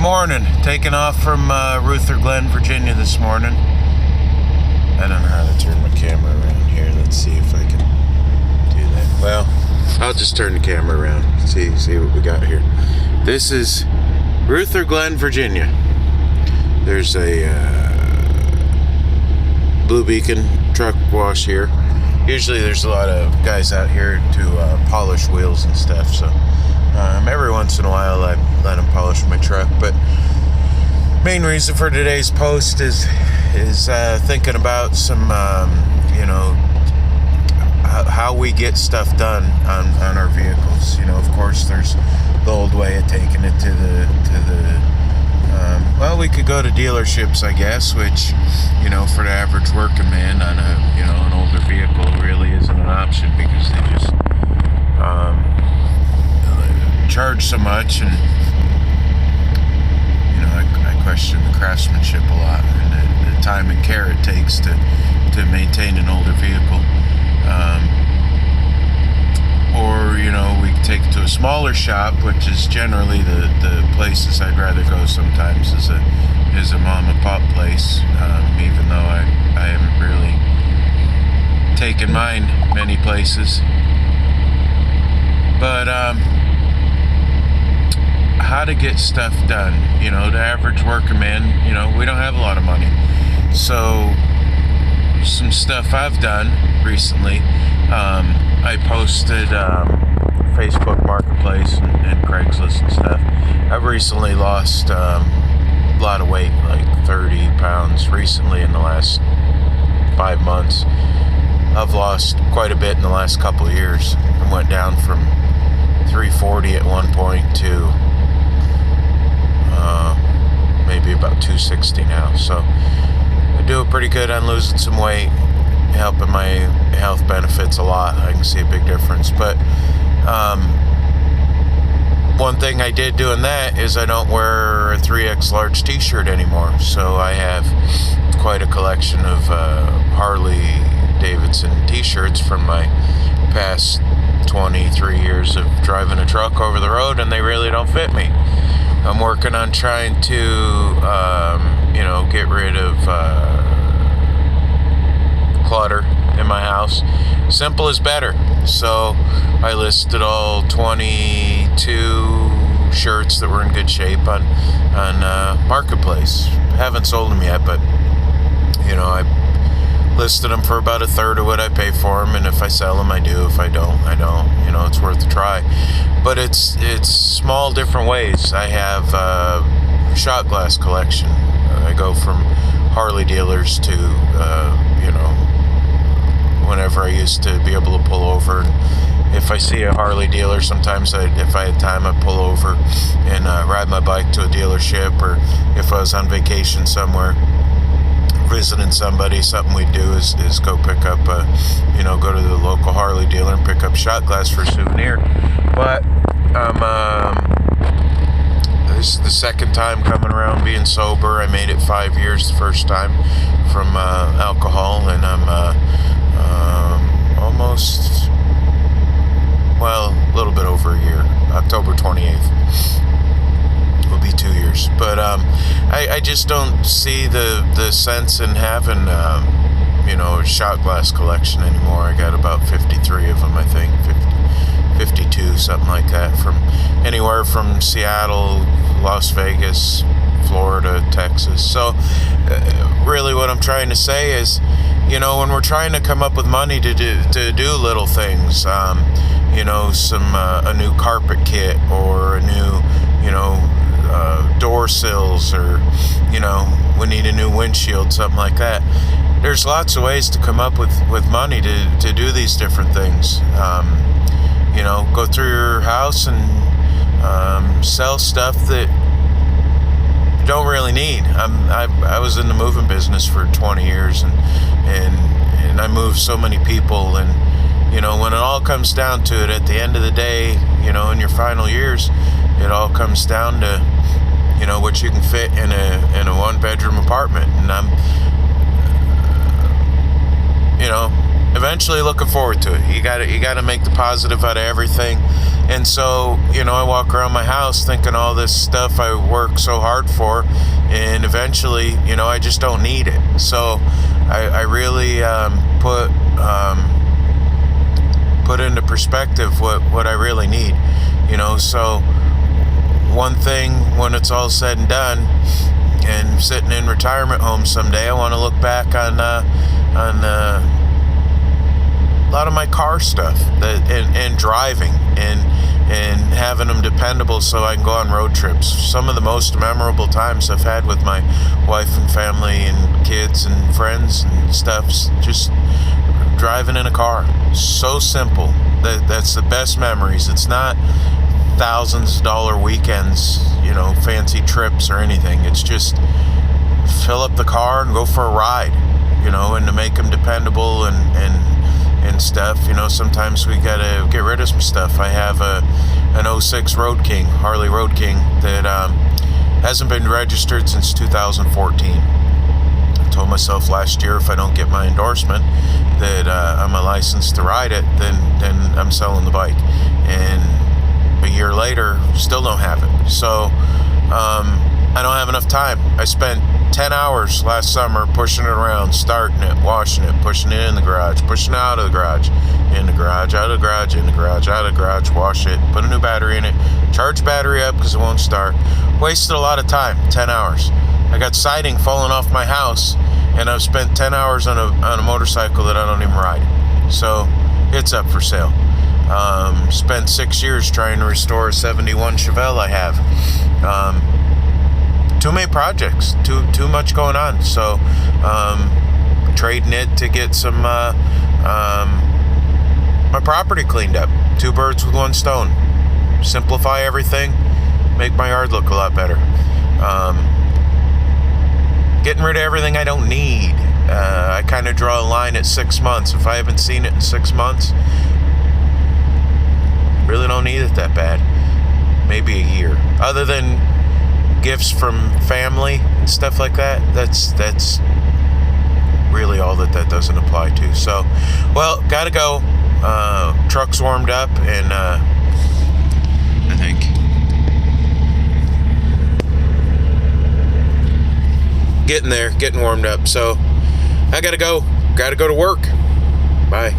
morning. Taking off from Ruther Glen, Virginia this morning. I don't know how to turn my camera around here. Let's see if I can do that. Well, I'll just turn the camera around. See what we got here. This is Ruther Glen, Virginia. There's a Blue Beacon truck wash here. Usually there's a lot of guys out here to polish wheels and stuff, so every once in a while I let them polish my truck. But main reason for today's post is thinking about some how we get stuff done on our vehicles. Of course there's the old way of taking it to the well, we could go to dealerships, I guess, which, for the average working man on an older vehicle really isn't an option, because they just charge so much, and I question the craftsmanship a lot, and the time and care it takes to maintain an older vehicle. Or we can take it to a smaller shop, which is generally the places I'd rather go sometimes, is a mom and pop place, even though I haven't really taken mine many places. But how to get stuff done. The average worker man, we don't have a lot of money. So some stuff I've done recently, I posted Facebook Marketplace and Craigslist and stuff. I've recently lost a lot of weight, like 30 pounds recently in the last 5 months. I've lost quite a bit in the last couple of years. I went down from 340 at one point to maybe about 260 now. So I do pretty good on losing some weight, helping my health benefits a lot. I can see a big difference. But one thing I did doing that is I don't wear a 3X large t-shirt anymore. So I have quite a collection of Harley Davidson t-shirts from my past 23 years of driving a truck over the road, and they really don't fit me. I'm working on trying to get rid of clutter in my house. Simple is better. So I listed all 22 shirts that were in good shape on Marketplace. Haven't sold them yet, but I listed them for about a third of what I pay for them, and if I sell them, I do. If I don't, I don't. It's worth a try. But it's small different ways. I have a shot glass collection. I go from Harley dealers to whenever I used to be able to pull over, and if I see a Harley dealer, sometimes if I had time, I'd pull over and ride my bike to a dealership, or if I was on vacation somewhere visiting somebody, something we'd do is go pick up go to the local Harley dealer and pick up shot glass for a souvenir. But this is the second time coming around being sober. I made it 5 years the first time from alcohol, and I'm almost, a little bit over a year. October 28th will be 2 years. But I just don't see the sense in having a shot glass collection anymore. I got about 53 of them, I think, 52, something like that, from anywhere from Seattle, Las Vegas, Florida, Texas. So really what I'm trying to say is, when we're trying to come up with money to do little things, some a new carpet kit, or a new door sills, or we need a new windshield, something like that. There's lots of ways to come up with money to do these different things. Go through your house and sell stuff that you don't really need. I was in the moving business for 20 years, and I moved so many people, and when it all comes down to it, at the end of the day, in your final years, it all comes down to what you can fit in a 1-bedroom apartment. And I'm eventually looking forward to it. You got to make the positive out of everything. And so, I walk around my house thinking all this stuff I work so hard for, and eventually, I just don't need it. So I really put into perspective what I really need. So one thing, when it's all said and done and sitting in retirement home someday, I want to look back on a lot of my car stuff and driving and having them dependable so I can go on road trips. Some of the most memorable times I've had with my wife and family and kids and friends and stuff, just driving in a car. So simple. That's the best memories. It's not thousands of dollar weekends, fancy trips or anything. It's just fill up the car and go for a ride, and to make them dependable and stuff. Sometimes we gotta get rid of some stuff. I have an 06 Road King, Harley Road King, that hasn't been registered since 2014. I told myself last year, if I don't get my endorsement that I'm a license to ride it, then I'm selling the bike. And a year later, still don't have it. So I don't have enough time. I spent 10 hours last summer pushing it around, starting it, washing it, pushing it in the garage, pushing it out of the garage, in the garage, out of the garage, in the garage, out of the garage, wash it, put a new battery in it, charge battery up because it won't start. Wasted a lot of time, 10 hours. I got siding falling off my house, and I've spent 10 hours on a motorcycle that I don't even ride. So it's up for sale. Spent 6 years trying to restore a 71 Chevelle I have. Too many projects, too much going on. So trading it to get some my property cleaned up. 2 birds with 1 stone. Simplify everything, make my yard look a lot better. Getting rid of everything I don't need. I kind of draw a line at 6 months. If I haven't seen it in 6 months, really don't need it that bad. Maybe a year. Other than gifts from family and stuff like that, that's really all that doesn't apply to. So, well, gotta go. Truck's warmed up, and I think getting warmed up. So I gotta go to work. Bye.